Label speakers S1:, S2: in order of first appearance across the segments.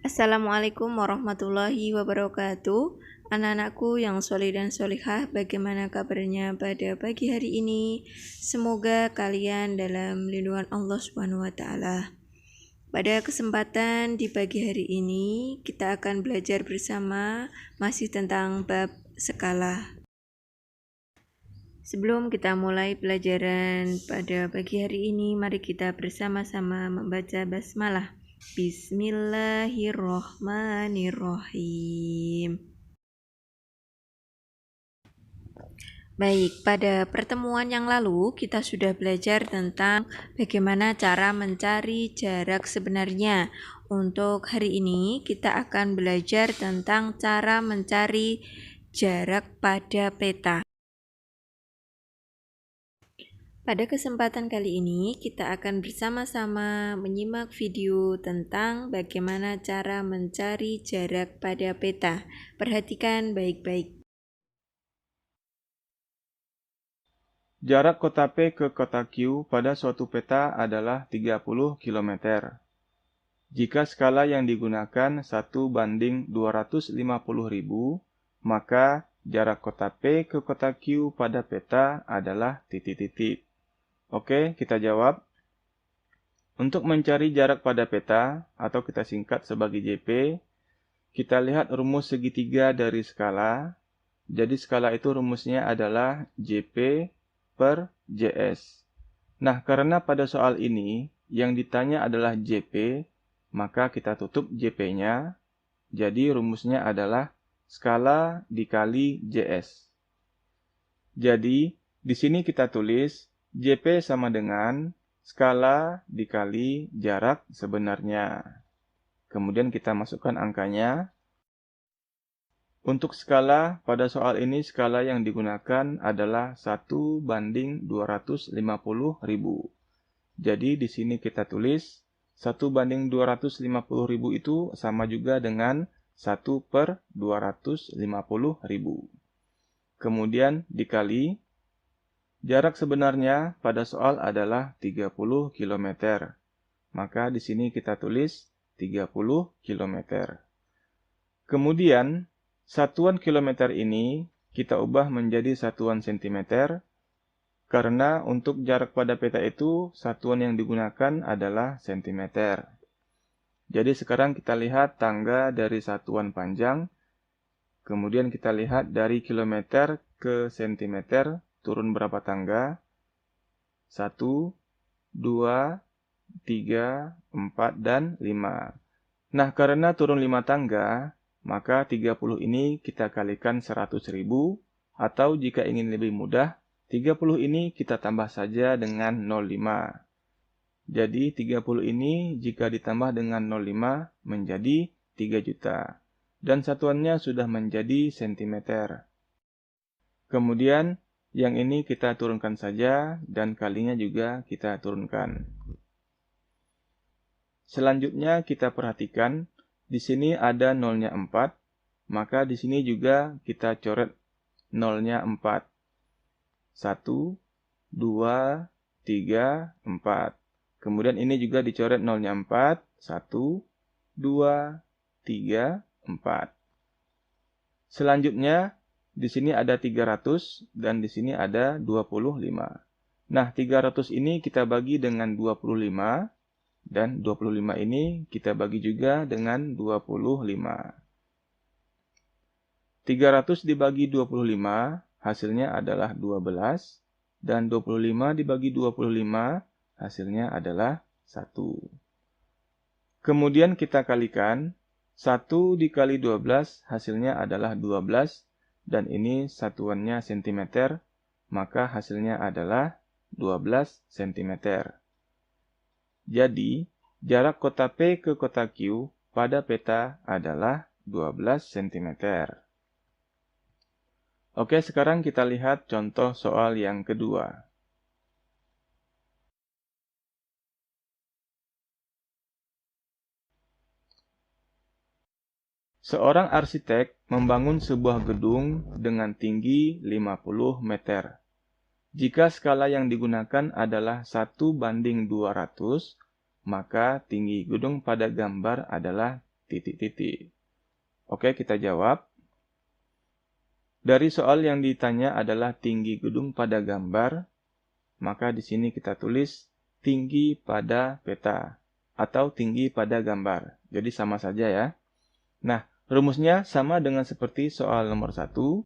S1: Assalamualaikum warahmatullahi wabarakatuh. Anak-anakku yang soleh dan solihah, bagaimana kabarnya pada pagi hari ini? Semoga kalian dalam lindungan Allah Subhanahu wa Ta'ala. Pada kesempatan di pagi hari ini, kita akan belajar bersama masih tentang bab skala. Sebelum kita mulai pelajaran pada pagi hari ini, mari kita bersama-sama membaca basmalah. Bismillahirrohmanirrohim. Baik, pada pertemuan yang lalu kita sudah belajar tentang bagaimana cara mencari jarak sebenarnya. Untuk hari ini kita akan belajar tentang cara mencari jarak pada peta. Pada kesempatan kali ini, kita akan bersama-sama menyimak video tentang bagaimana cara mencari jarak pada peta. Perhatikan baik-baik.
S2: Jarak kota P ke kota Q pada suatu peta adalah 30 km. Jika skala yang digunakan 1:250.000, maka jarak kota P ke kota Q pada peta adalah titik-titik. Oke, kita jawab. Untuk mencari jarak pada peta, atau kita singkat sebagai JP, kita lihat rumus segitiga dari skala. Jadi skala itu rumusnya adalah JP per JS. Nah, karena pada soal ini yang ditanya adalah JP, maka kita tutup JP-nya. Jadi rumusnya adalah skala dikali JS. Jadi, di sini kita tulis JP sama dengan skala dikali jarak sebenarnya. Kemudian kita masukkan angkanya. Untuk skala, pada soal ini skala yang digunakan adalah 1:250.000. Jadi di sini kita tulis 1:250.000 itu sama juga dengan 1/250.000. Kemudian dikali, jarak sebenarnya pada soal adalah 30 km. Maka di sini kita tulis 30 km. Kemudian, satuan kilometer ini kita ubah menjadi satuan sentimeter, karena untuk jarak pada peta itu satuan yang digunakan adalah sentimeter. Jadi sekarang kita lihat tangga dari satuan panjang, kemudian kita lihat dari kilometer ke sentimeter turun berapa tangga? 1, 2, 3, 4, dan 5. Nah, karena turun 5 tangga, maka 30 ini kita kalikan 100.000, atau jika ingin lebih mudah, 30 ini kita tambah saja dengan 0,5. Jadi 30 ini jika ditambah dengan 0,5 menjadi 3 juta. Dan satuannya sudah menjadi sentimeter. Kemudian yang ini kita turunkan saja dan kalinya juga kita turunkan. Selanjutnya kita perhatikan di sini ada nolnya 4, maka di sini juga kita coret nolnya 4. 1, 2, 3, 4. Kemudian ini juga dicoret nolnya 4. 1, 2, 3, 4. Selanjutnya, di sini ada 300 dan di sini ada 25. Nah, 300 ini kita bagi dengan 25 dan 25 ini kita bagi juga dengan 25. 300 dibagi 25 hasilnya adalah 12 dan 25 dibagi 25 hasilnya adalah 1. Kemudian kita kalikan 1 dikali 12 hasilnya adalah 12 dan ini satuannya sentimeter, maka hasilnya adalah 12 cm. Jadi, jarak kota P ke kota Q pada peta adalah 12 cm. Oke, sekarang kita lihat contoh soal yang kedua. Seorang arsitek membangun sebuah gedung dengan tinggi 50 meter. Jika skala yang digunakan adalah 1:200, maka tinggi gedung pada gambar adalah titik-titik. Oke, kita jawab. Dari soal yang ditanya adalah tinggi gedung pada gambar, maka di sini kita tulis tinggi pada peta atau tinggi pada gambar. Jadi sama saja ya. Nah, rumusnya sama dengan seperti soal nomor 1.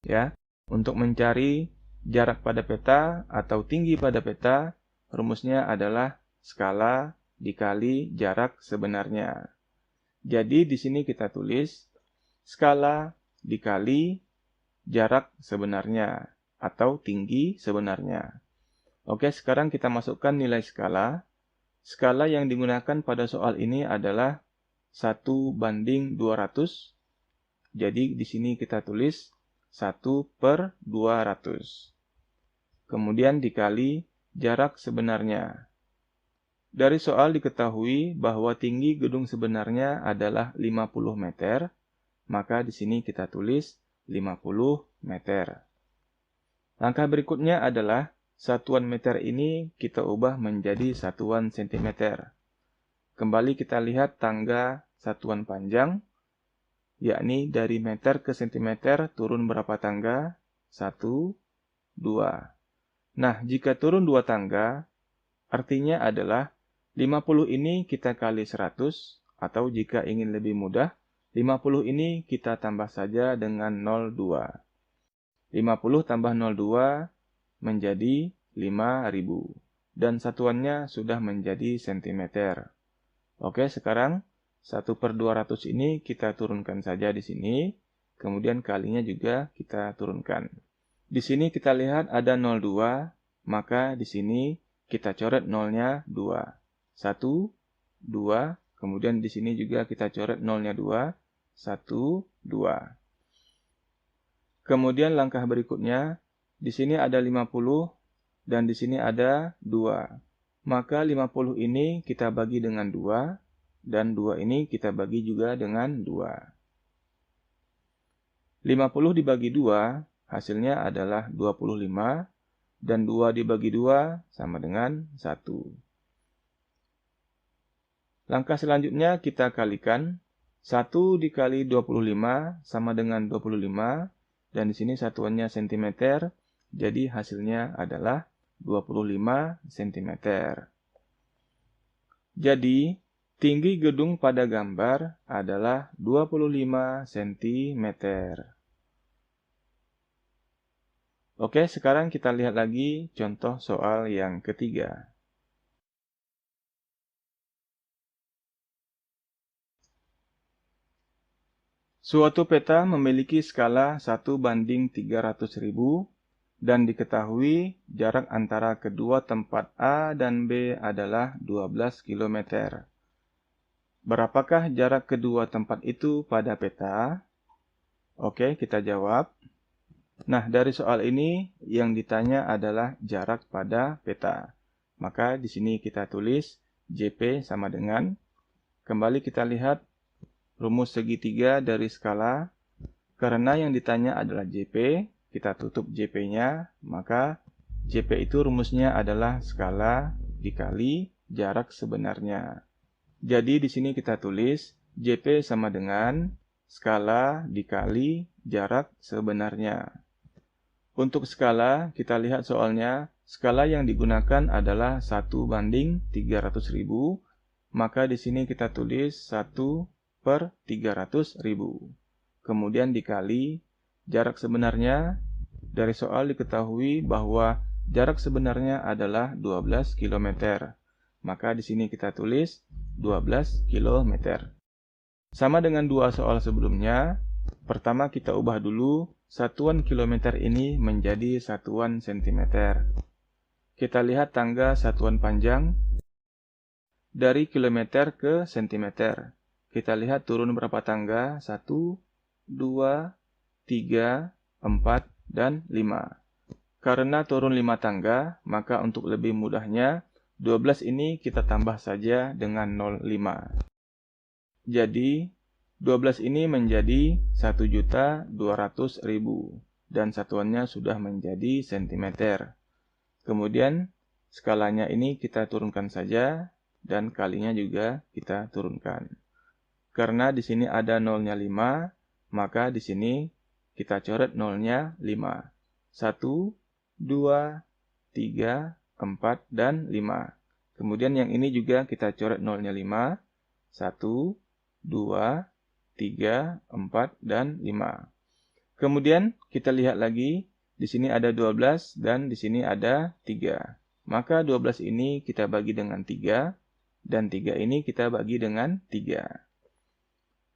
S2: Ya, untuk mencari jarak pada peta atau tinggi pada peta, rumusnya adalah skala dikali jarak sebenarnya. Jadi di sini kita tulis skala dikali jarak sebenarnya atau tinggi sebenarnya. Oke, sekarang kita masukkan nilai skala. Skala yang digunakan pada soal ini adalah 1:200. Jadi di sini kita tulis 1/200. Kemudian dikali jarak sebenarnya. Dari soal diketahui bahwa tinggi gedung sebenarnya adalah 50 meter, maka di sini kita tulis 50 meter. Langkah berikutnya adalah satuan meter ini kita ubah menjadi satuan sentimeter. Kembali kita lihat tangga satuan panjang, yakni dari meter ke sentimeter turun berapa tangga? 1, 2. Nah, jika turun 2 tangga, artinya adalah 50 ini kita kali 100, atau jika ingin lebih mudah, 50 ini kita tambah saja dengan 02. 50 tambah 02 menjadi 5000. Dan satuannya sudah menjadi sentimeter. Oke, sekarang 1/200 ini kita turunkan saja di sini. Kemudian kalinya juga kita turunkan. Di sini kita lihat ada 02, maka di sini kita coret nolnya 2. 1, 2, kemudian di sini juga kita coret nolnya 2. 1, 2. Kemudian langkah berikutnya, di sini ada 50 dan di sini ada 2. Maka 50 ini kita bagi dengan 2 dan 2 ini kita bagi juga dengan 2. 50 dibagi 2 hasilnya adalah 25 dan 2 dibagi 2 sama dengan 1. Langkah selanjutnya kita kalikan. 1 dikali 25 sama dengan 25, dan di sini satuannya cm, jadi hasilnya adalah 25 cm. Jadi, tinggi gedung pada gambar adalah 25 cm. Oke, sekarang kita lihat lagi contoh soal yang ketiga. Suatu peta memiliki skala 1:300.000 dan diketahui jarak antara kedua tempat A dan B adalah 12 km. Berapakah jarak kedua tempat itu pada peta? Oke, kita jawab. Nah, dari soal ini yang ditanya adalah jarak pada peta. Maka di sini kita tulis JP sama dengan, kembali kita lihat rumus segitiga dari skala. Karena yang ditanya adalah JP, kita tutup JP-nya, maka JP itu rumusnya adalah skala dikali jarak sebenarnya. Jadi di sini kita tulis JP sama dengan skala dikali jarak sebenarnya. Untuk skala, kita lihat soalnya, skala yang digunakan adalah 1:300.000, maka di sini kita tulis 1/300.000. Kemudian dikali jarak sebenarnya. Dari soal diketahui bahwa jarak sebenarnya adalah 12 km. Maka di sini kita tulis 12 km. Sama dengan dua soal sebelumnya, pertama kita ubah dulu satuan kilometer ini menjadi satuan sentimeter. Kita lihat tangga satuan panjang dari kilometer ke sentimeter. Kita lihat turun berapa tangga? 1, 2, 3, 4, dan 5. Karena turun 5 tangga, maka untuk lebih mudahnya, 12 ini kita tambah saja dengan 0,5. Jadi, 12 ini menjadi 1.200.000 dan satuannya sudah menjadi sentimeter. Kemudian, skalanya ini kita turunkan saja dan kalinya juga kita turunkan. Karena di sini ada nolnya 5, maka di sini kita coret nolnya 5. 1, 2, 3, 4, dan 5. Kemudian yang ini juga kita coret nolnya 5. 1, 2, 3, 4, dan 5. Kemudian kita lihat lagi, di sini ada 12 dan di sini ada 3. Maka 12 ini kita bagi dengan 3 dan 3 ini kita bagi dengan 3.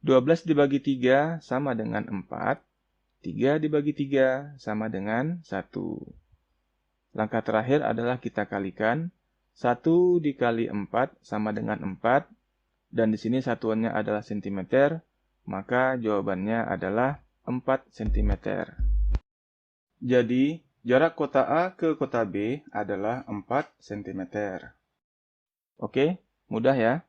S2: 12 dibagi 3 sama dengan 4. 3 dibagi 3 sama dengan 1. Langkah terakhir adalah kita kalikan. 1 dikali 4 sama dengan 4. Dan di sini satuannya adalah sentimeter. Maka jawabannya adalah 4 cm. Jadi, jarak kota A ke kota B adalah 4 cm. Oke, mudah ya?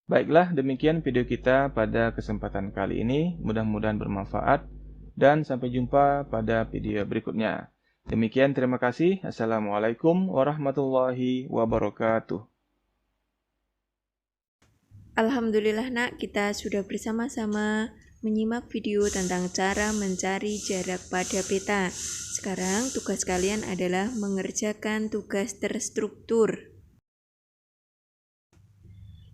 S2: Baiklah, demikian video kita pada kesempatan kali ini. Mudah-mudahan bermanfaat. Dan sampai jumpa pada video berikutnya. Demikian, terima kasih. Assalamualaikum warahmatullahi wabarakatuh.
S1: Alhamdulillah nak, kita sudah bersama-sama menyimak video tentang cara mencari jarak pada peta. Sekarang tugas kalian adalah mengerjakan tugas terstruktur.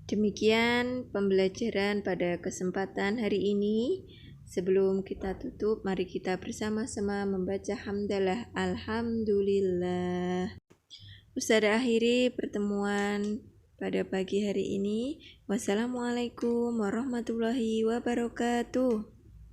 S1: Demikian pembelajaran pada kesempatan hari ini. Sebelum kita tutup, mari kita bersama-sama membaca hamdalah. Alhamdulillah. Ustazah akhiri pertemuan pada pagi hari ini. Wassalamualaikum warahmatullahi wabarakatuh.